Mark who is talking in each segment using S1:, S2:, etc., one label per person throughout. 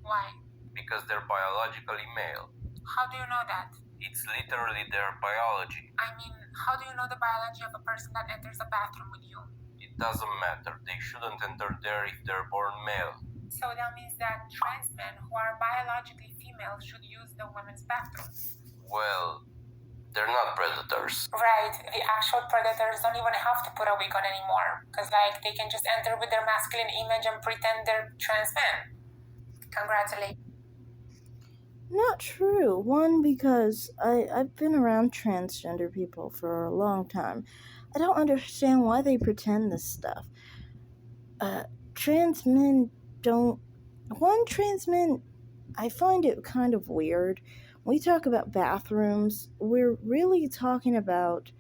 S1: Why?
S2: Because they're biologically male.
S1: How do you know that?
S2: It's literally their biology.
S1: I mean, how do you know the biology of a person that enters a bathroom with you?
S2: It doesn't matter. They shouldn't enter there if they're born male.
S1: So that means that trans men who are biologically female should use the women's bathroom.
S2: Well, they're not predators.
S1: Right, the actual predators don't even have to put a wig on anymore, because they can just enter with their masculine image and pretend they're trans men. Congratulations.
S3: Not true. One, because I've been around transgender people for a long time. I don't understand why they pretend this stuff. Trans men don't... trans men, I find it kind of weird. When we talk about bathrooms, we're really talking about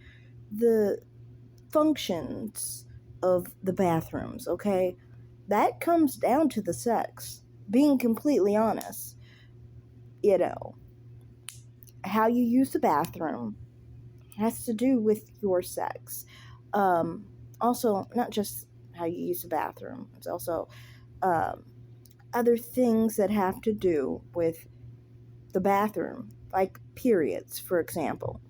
S3: the functions of the bathrooms, okay? That comes down to the sex. Being completely honest. How you use the bathroom has to do with your sex. Also, not just how you use the bathroom, it's also other things that have to do with the bathroom, like periods, for example.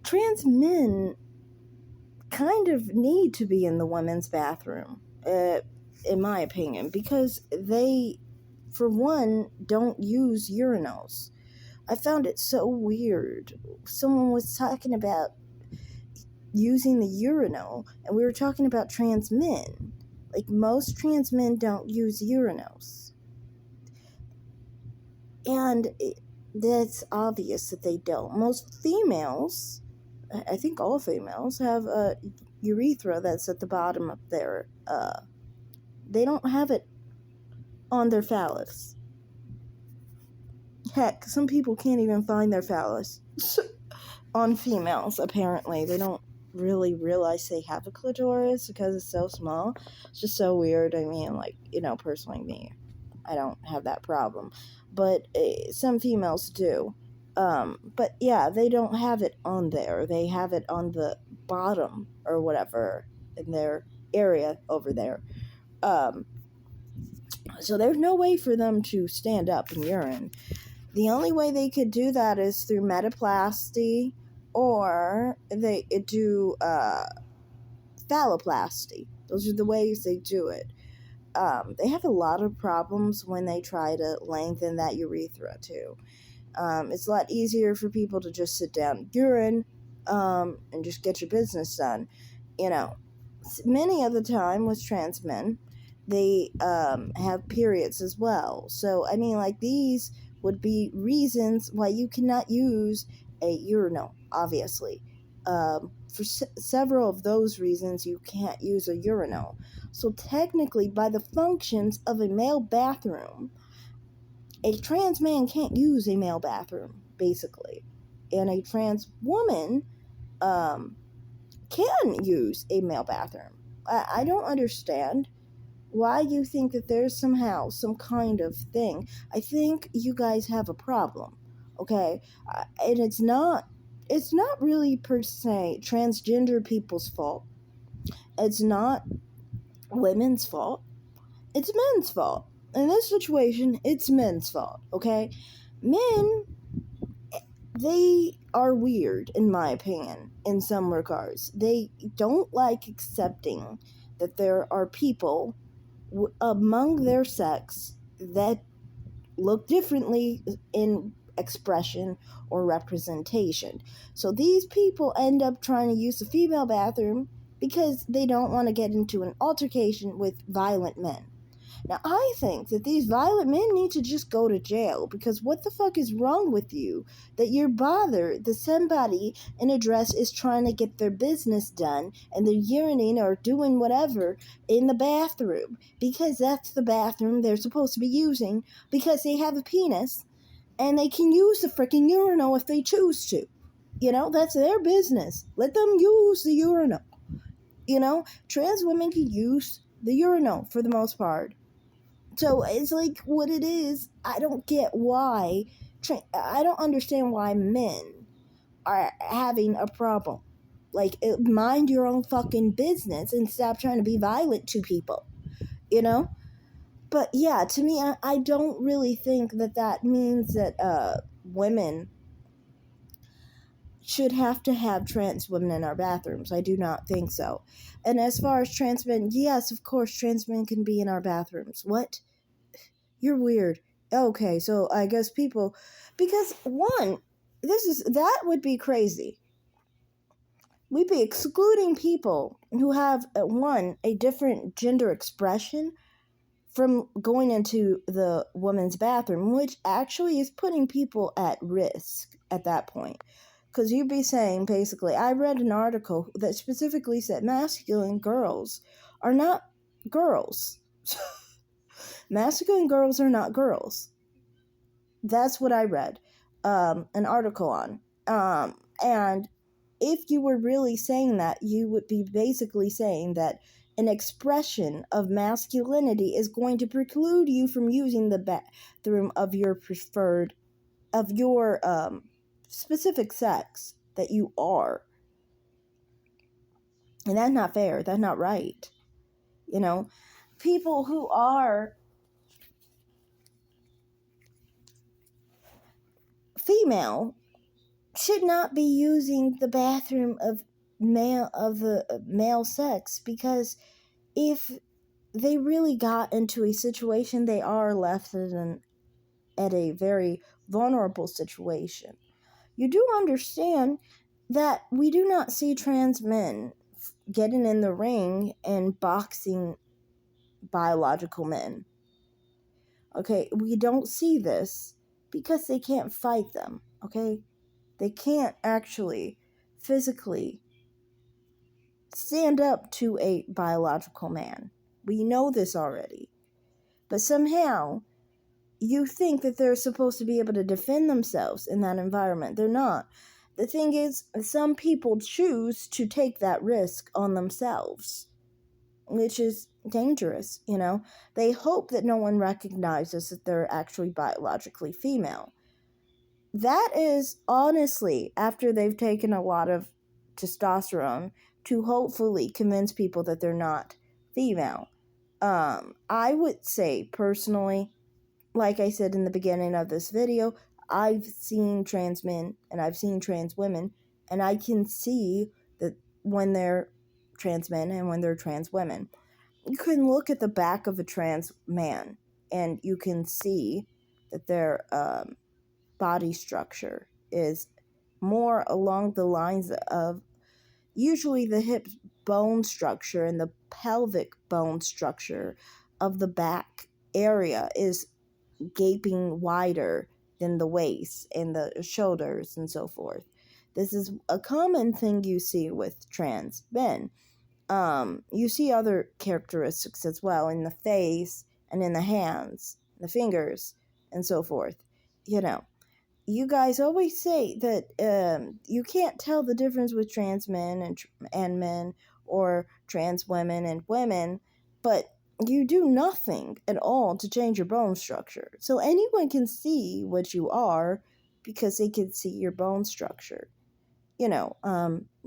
S3: Trans men kind of need to be in the women's bathroom, in my opinion, because they, for one, don't use urinals. I found it so weird. Someone was talking about using the urinal, and we were talking about trans men. Like, most trans men don't use urinals. And that's obvious that they don't. Most females, I think all females, have a urethra that's at the bottom of their, they don't have it on their phallus. Heck, some people can't even find their phallus. On females, apparently. They don't really realize they have a clitoris because it's so small. It's just so weird. I mean, personally me, I don't have that problem. But some females do. But yeah, they don't have it on there. They have it on the bottom or whatever in their area over there. So there's no way for them to stand up and urine. The only way they could do that is through metaplasty, or they do phalloplasty. Those are the ways they do it. They have a lot of problems when they try to lengthen that urethra too. It's a lot easier for people to just sit down and urine and just get your business done. Many of the time with trans men, they have periods as well. So, I mean, these would be reasons why you cannot use a urinal, obviously. For several of those reasons, you can't use a urinal. So technically, by the functions of a male bathroom, a trans man can't use a male bathroom, basically. And a trans woman can use a male bathroom. I don't understand why you think that there's somehow some kind of thing. I think you guys have a problem, okay? And it's not really per se transgender people's fault. It's not women's fault. It's men's fault. In this situation, it's men's fault, okay? Men, they are weird, in my opinion, in some regards. They don't like accepting that there are people among their sex that look differently in expression or representation. So these people end up trying to use the female bathroom because they don't want to get into an altercation with violent men. Now, I think that these violent men need to just go to jail, because what the fuck is wrong with you that you're bothered that somebody in a dress is trying to get their business done and they're urinating or doing whatever in the bathroom, because that's the bathroom they're supposed to be using, because they have a penis and they can use the freaking urinal if they choose to. That's their business. Let them use the urinal. Trans women can use the urinal for the most part. So it's what it is. I don't get why. I don't understand why men are having a problem. Mind your own fucking business and stop trying to be violent to people. But yeah, to me, I don't really think that means that women should have to have trans women in our bathrooms. I do not think so. And as far as trans men, yes, of course, trans men can be in our bathrooms. What? You're weird. Okay, so I guess people, because one, that would be crazy. We'd be excluding people who have one, a different gender expression from going into the women's bathroom, which actually is putting people at risk at that point. Because you'd be saying, basically, I read an article that specifically said masculine girls are not girls. Masculine girls are not girls. That's what I read an article on. And if you were really saying that, you would be basically saying that an expression of masculinity is going to preclude you from using the bathroom of your specific sex that you are. And that's not fair. That's not right. You know, people who are female should not be using the bathroom of the male sex, because if they really got into a situation, they are left at a very vulnerable situation. You do understand that we do not see trans men getting in the ring and boxing biological men. Okay, we don't see this because they can't fight them, okay? They can't actually physically stand up to a biological man. We know this already. But somehow, you think that they're supposed to be able to defend themselves in that environment. They're not. The thing is, some people choose to take that risk on themselves, which is dangerous, you know. They hope that no one recognizes that they're actually biologically female. That is honestly after they've taken a lot of testosterone to hopefully convince people that they're not female. I would say personally, like I said in the beginning of this video, I've seen trans men and I've seen trans women, and I can see that when they're trans men and when they're trans women. You can look at the back of a trans man and you can see that their body structure is more along the lines of usually the hip bone structure and the pelvic bone structure of the back area is gaping wider than the waist and the shoulders and so forth. This is a common thing you see with trans men. You see other characteristics as well in the face and in the hands, the fingers, and so forth. You know, you guys always say that you can't tell the difference with trans men and men, or trans women and women, but you do nothing at all to change your bone structure. So anyone can see what you are because they can see your bone structure. You know,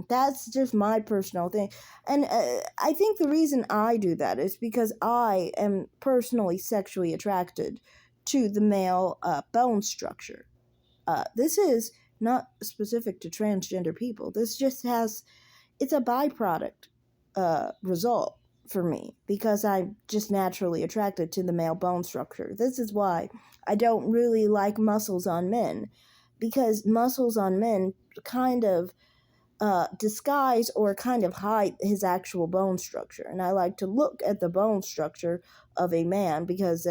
S3: that's just my personal thing. And I think the reason I do that is because I am personally sexually attracted to the male bone structure. This is not specific to transgender people. This just it's a byproduct result for me because I'm just naturally attracted to the male bone structure. This is why I don't really like muscles on men, because muscles on men kind of disguise or kind of hide his actual bone structure. And I like to look at the bone structure of a man because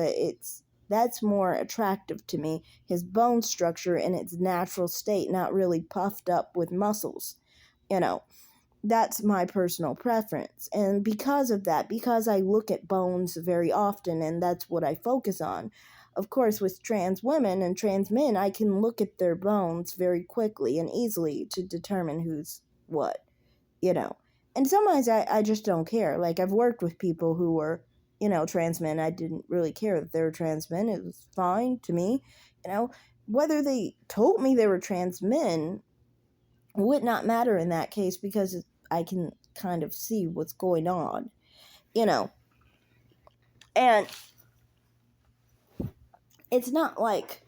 S3: that's more attractive to me, his bone structure in its natural state, not really puffed up with muscles. You know, that's my personal preference. And because of that, because I look at bones very often and that's what I focus on, of course, with trans women and trans men, I can look at their bones very quickly and easily to determine who's what, you know. And sometimes I just don't care. Like, I've worked with people who were, you know, trans men. I didn't really care that they were trans men. It was fine to me, you know. Whether they told me they were trans men would not matter in that case because I can kind of see what's going on, you know. And it's not like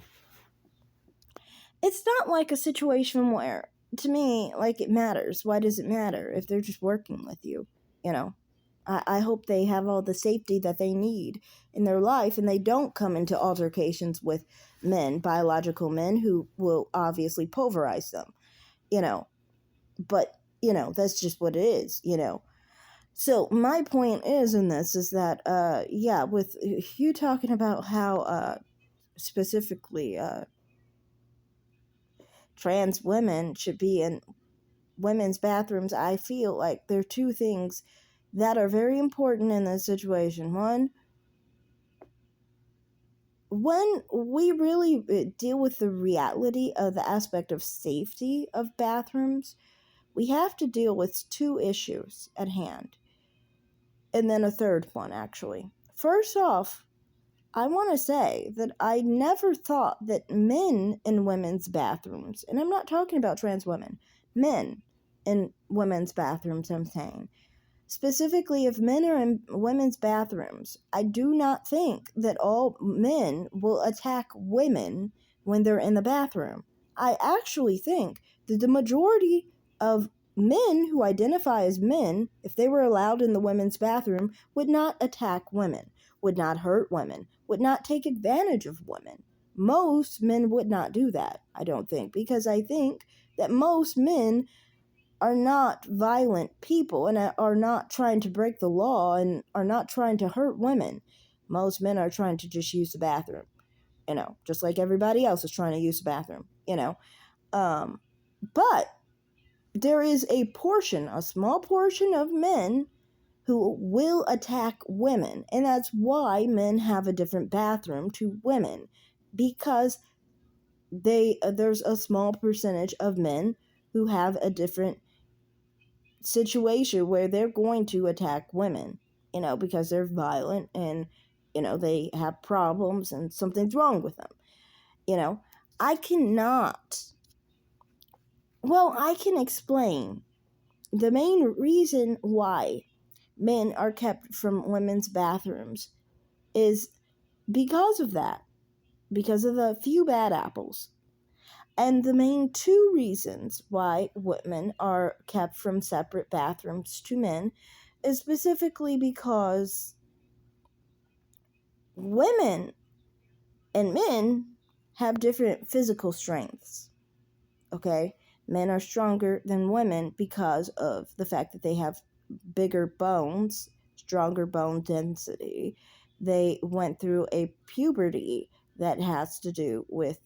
S3: a situation where, to me, like, it matters. Why does it matter if they're just working with you? You know, I hope they have all the safety that they need in their life, and they don't come into altercations with men, biological men, who will obviously pulverize them, you know. But, that's just what it is, So my point is in this is that, with you talking about how, specifically, trans women should be in women's bathrooms, I feel like there are two things that are very important in this situation. One, when we really deal with the reality of the aspect of safety of bathrooms, we have to deal with two issues at hand. And then a third one, actually. First off, I want to say that I never thought that men in women's bathrooms, and I'm not talking about trans women, men in women's bathrooms, I'm saying. Specifically, if men are in women's bathrooms, I do not think that all men will attack women when they're in the bathroom. I actually think that the majority of men who identify as men, if they were allowed in the women's bathroom, would not attack women, would not hurt women, would not take advantage of women. Most men would not do that, I don't think, because I think that most men are not violent people and are not trying to break the law and are not trying to hurt women. Most men are trying to just use the bathroom, just like everybody else is trying to use the bathroom, But there is a small portion of men who will attack women, and that's why men have a different bathroom to women, because there's a small percentage of men who have a different situation where they're going to attack women, because they're violent and, they have problems and something's wrong with them. I can explain the main reason why men are kept from women's bathrooms is because of that, because of the few bad apples. And the main two reasons why women are kept from separate bathrooms to men is specifically because women and men have different physical strengths. Okay? Men are stronger than women because of the fact that they have bigger bones, stronger bone density. They went through a puberty that has to do with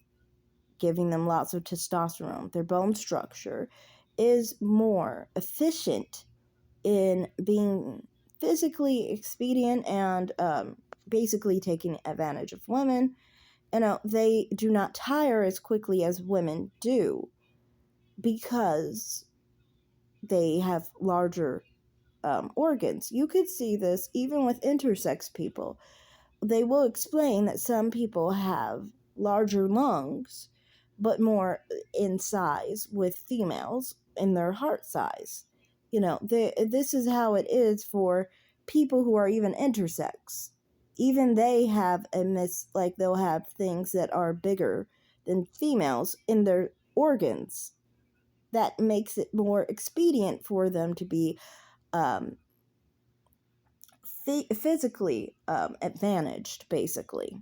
S3: giving them lots of testosterone. Their bone structure is more efficient in being physically expedient and basically taking advantage of women. They do not tire as quickly as women do because they have larger organs. You could see this even with intersex people. They will explain that some people have larger lungs, but more in size with females in their heart size. This is how it is for people who are even intersex. Even they have they'll have things that are bigger than females in their organs. That makes it more expedient for them to be physically advantaged, basically.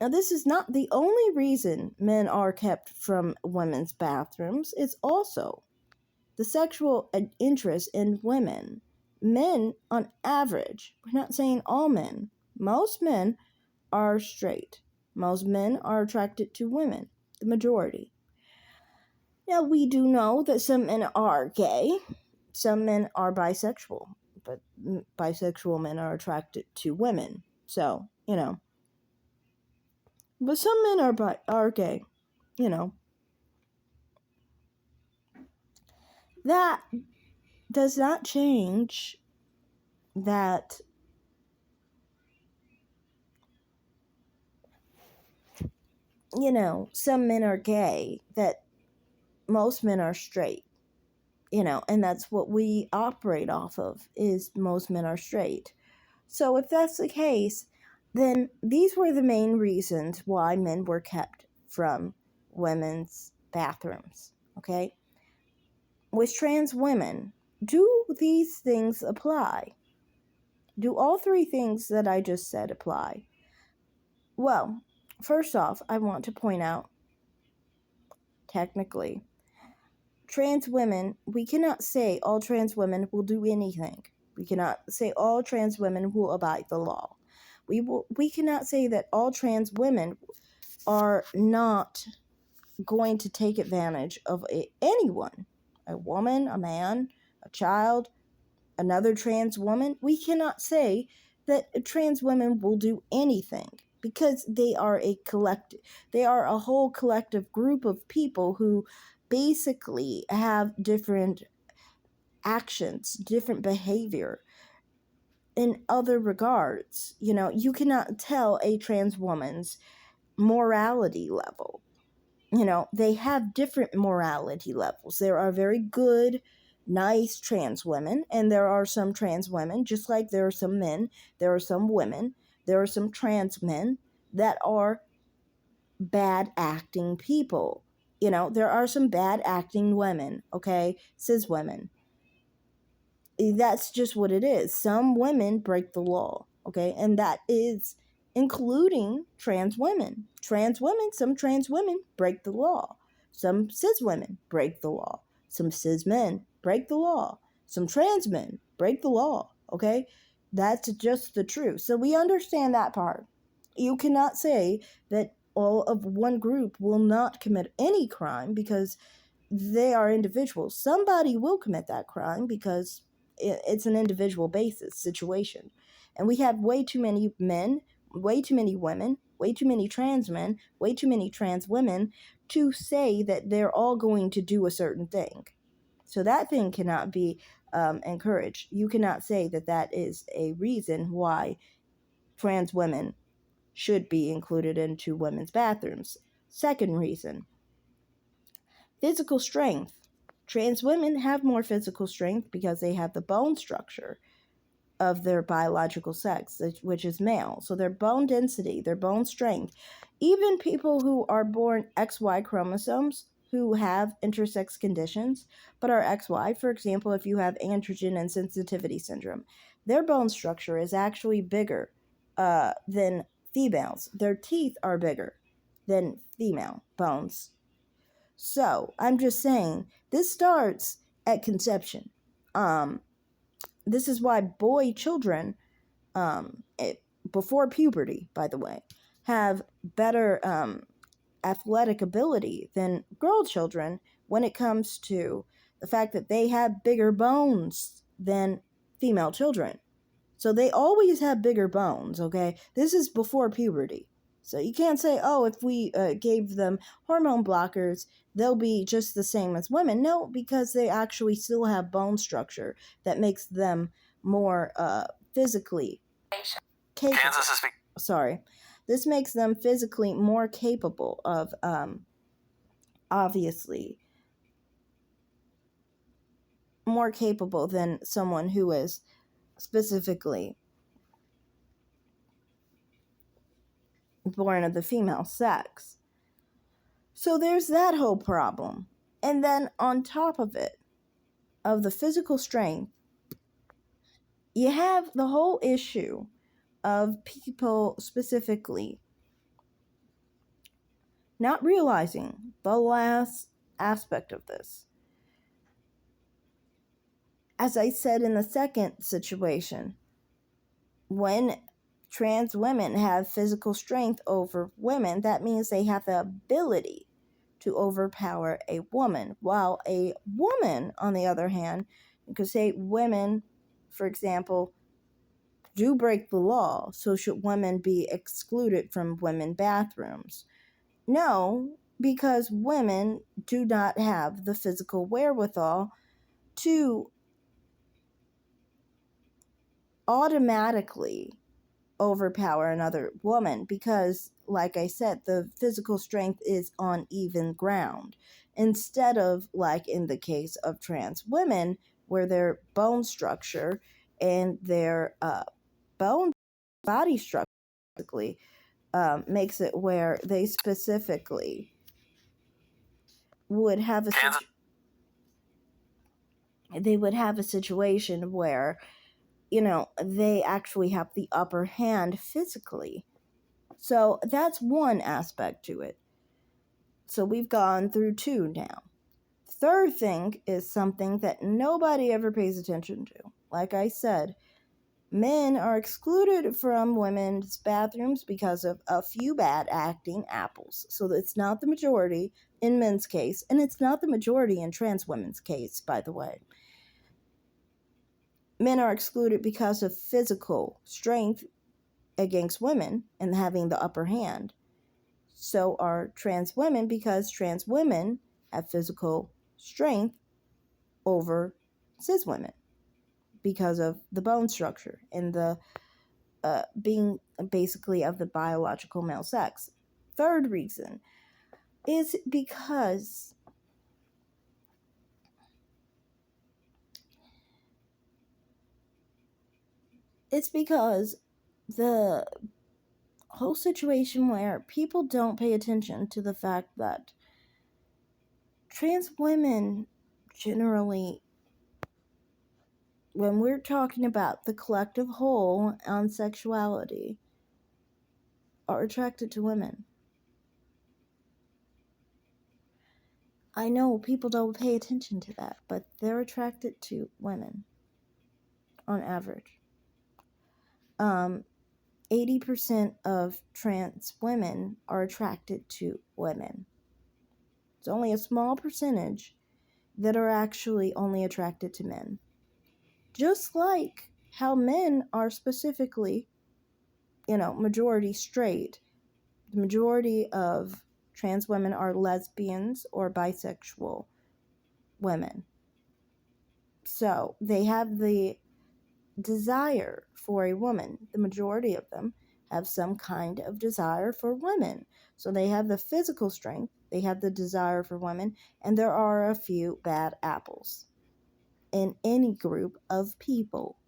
S3: Now, this is not the only reason men are kept from women's bathrooms. It's also the sexual interest in women. Men, on average, we're not saying all men, most men are straight. Most men are attracted to women, the majority. Now, we do know that some men are gay, some men are bisexual, but bisexual men are attracted to women. So, but some men are gay, That does not change that some men are gay, that most men are straight, and that's what we operate off of, is most men are straight. So if that's the case, then these were the main reasons why men were kept from women's bathrooms. Okay? With trans women, do these things apply? Do all three things that I just said apply? Well, first off, I want to point out, technically, trans women, we cannot say all trans women will do anything. We cannot say all trans women will abide the law. We cannot say that all trans women are not going to take advantage of anyone, a woman, a man, a child, another trans woman. We cannot say that trans women will do anything because they are a collective. They are a whole collective group of people who basically have different actions, different behavior in other regards. You cannot tell a trans woman's morality level. They have different morality levels. There are very good, nice trans women, and there are some trans women, just like there are some men, there are some women, there are some trans men that are bad acting people. There are some bad acting women, okay? Cis women. That's just what it is. Some women break the law, okay? And that is including trans women. Some trans women break the law. Some cis women break the law. Some cis men break the law. Some trans men break the law, okay? That's just the truth. So we understand that part. You cannot say that all of one group will not commit any crime because they are individuals. Somebody will commit that crime because it's an individual basis situation. And we have way too many men, way too many women, way too many trans men, way too many trans women to say that they're all going to do a certain thing. So that thing cannot be encouraged. You cannot say that that is a reason why trans women should be included into women's bathrooms. Second reason, physical strength. Trans women have more physical strength because they have the bone structure of their biological sex, which is male. So their bone density, their bone strength, even people who are born XY chromosomes who have intersex conditions but are XY, for example, if you have androgen insensitivity syndrome, their bone structure is actually bigger than females. Their teeth are bigger than female bones. So I'm just saying, this starts at conception. This is why boy children, before puberty, by the way, have better athletic ability than girl children when it comes to the fact that they have bigger bones than female children. So they always have bigger bones, okay? This is before puberty. So you can't say, oh, if we gave them hormone blockers, they'll be just the same as women. No, because they actually still have bone structure that makes them more physically capable.
S2: Kansas is
S3: This makes them physically more capable of, obviously, more capable than someone who is specifically born of the female sex. So there's that whole problem. And then on top of it, of the physical strength, you have the whole issue of people specifically not realizing the last aspect of this. As I said in the second situation, when trans women have physical strength over women, that means they have the ability to overpower a woman. While a woman, on the other hand, you could say women, for example, do break the law. So should women be excluded from women bathrooms? No, because women do not have the physical wherewithal to automatically overpower another woman because, like I said, the physical strength is on even ground. Instead of, like in the case of trans women, where their bone structure and their bone body structure basically makes it where they specifically would have a situation where, they actually have the upper hand physically. So that's one aspect to it. So we've gone through two now. Third thing is something that nobody ever pays attention to. Like I said, men are excluded from women's bathrooms because of a few bad acting apples. So it's not the majority in men's case, and it's not the majority in trans women's case, by the way. Men are excluded because of physical strength against women and having the upper hand. So are trans women because trans women have physical strength over cis women because of the bone structure and the being basically of the biological male sex. Third reason is because the whole situation where people don't pay attention to the fact that trans women generally, when we're talking about the collective whole on sexuality, are attracted to women. I know people don't pay attention to that, but they're attracted to women on average. 80% of trans women are attracted to women. It's only a small percentage that are actually only attracted to men. Just like how men are specifically, majority straight, the majority of trans women are lesbians or bisexual women. So they have the desire for a woman. The majority of them have some kind of desire for women. So they have the physical strength, they have the desire for women, and there are a few bad apples in any group of people.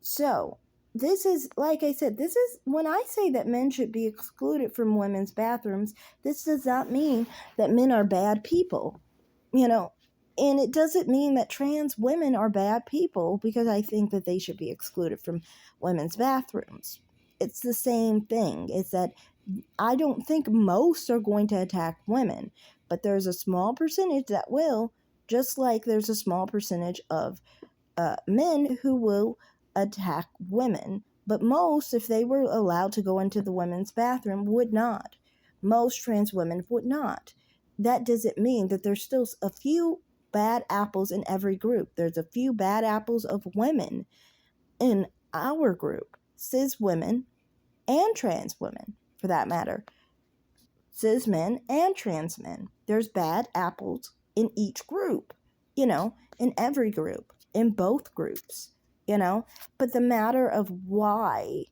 S3: So this is, like I said, this is when I say that men should be excluded from women's bathrooms, this does not mean that men are bad people, and it doesn't mean that trans women are bad people because I think that they should be excluded from women's bathrooms. It's the same thing. It's that I don't think most are going to attack women, but there's a small percentage that will, just like there's a small percentage of men who will attack women. But most, if they were allowed to go into the women's bathroom, would not. Most trans women would not. That doesn't mean that there's still a few bad apples in every group. There's a few bad apples of women in our group. Cis women and trans women, for that matter. Cis men and trans men. There's bad apples in each group, in every group, in both groups, But the matter of why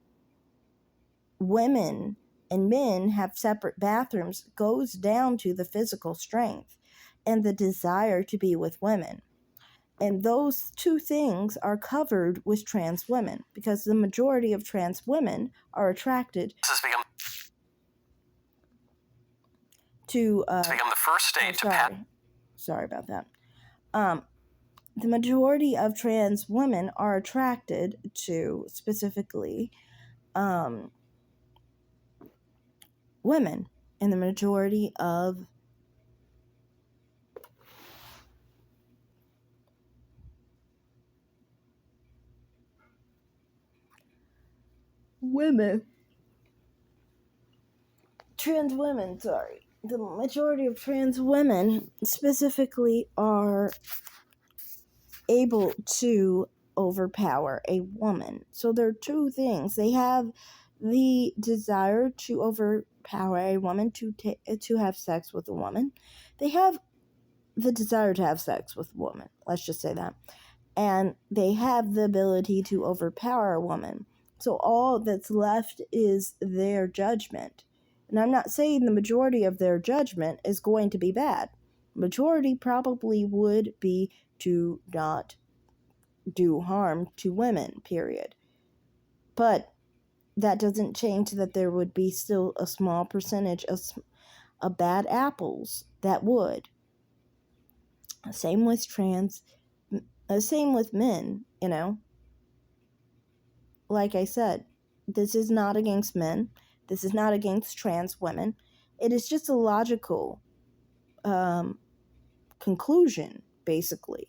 S3: women and men have separate bathrooms goes down to the physical strength and the desire to be with women. And those two things are covered with trans women because the majority of trans women are attracted to
S2: the first state to pass.
S3: Sorry about that. The majority of trans women are attracted to specifically women, and the majority of the majority of trans women specifically are able to overpower a woman. So there are two things. They have the desire to overpower a woman, to have sex with a woman. They have the desire to have sex with a woman. Let's just say that. And they have the ability to overpower a woman. So all that's left is their judgment. And I'm not saying the majority of their judgment is going to be bad. Majority probably would be to not do harm to women, period. But that doesn't change that there would be still a small percentage of bad apples that would. Same with same with men, Like I said, this is not against men. This is not against trans women. It is just a logical conclusion, basically,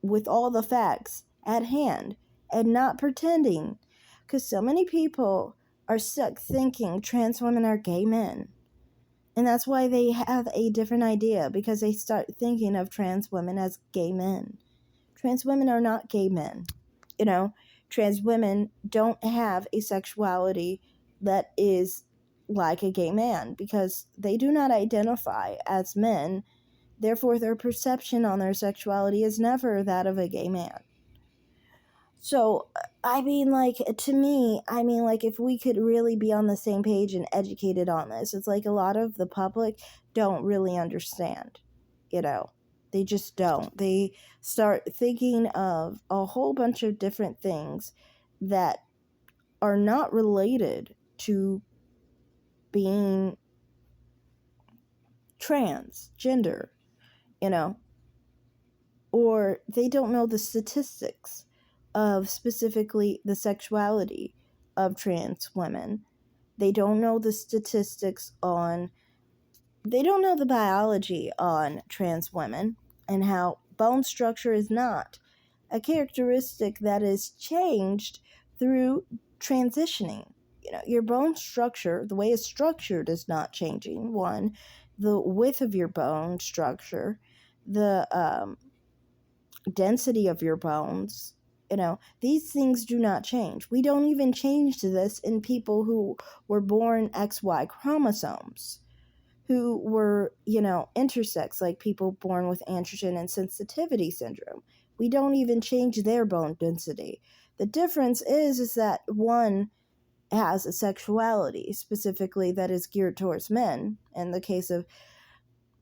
S3: with all the facts at hand and not pretending. Because so many people are stuck thinking trans women are gay men. And that's why they have a different idea, because they start thinking of trans women as gay men. Trans women are not gay men. Trans women don't have a sexuality that is like a gay man, because they do not identify as men. Therefore, their perception on their sexuality is never that of a gay man. So, to me, if we could really be on the same page and educated on this, it's like a lot of the public don't really understand, They just don't. They start thinking of a whole bunch of different things that are not related to being transgender, or they don't know the statistics of specifically the sexuality of trans women. They don't know the they don't know the biology on trans women, and how bone structure is not a characteristic that is changed through transitioning. Your bone structure, the way it's structured, is not changing. One, the width of your bone structure, the density of your bones, these things do not change. We don't even change to this in people who were born XY chromosomes, who were, intersex, like people born with androgen insensitivity syndrome. We don't even change their bone density. The difference is that one has a sexuality specifically that is geared towards men. In the case of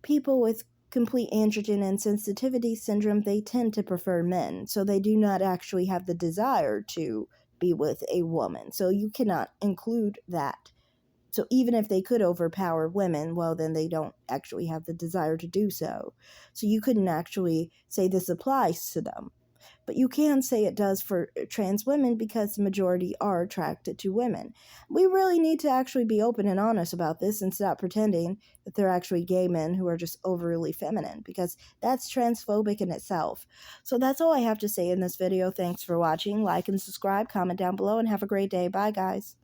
S3: people with complete androgen insensitivity syndrome, they tend to prefer men, so they do not actually have the desire to be with a woman. So you cannot include that. So even if they could overpower women, well, then they don't actually have the desire to do so. So you couldn't actually say this applies to them. But you can say it does for trans women, because the majority are attracted to women. We really need to actually be open and honest about this and stop pretending that they're actually gay men who are just overly feminine, because that's transphobic in itself. So that's all I have to say in this video. Thanks for watching. Like and subscribe, comment down below, and have a great day. Bye, guys.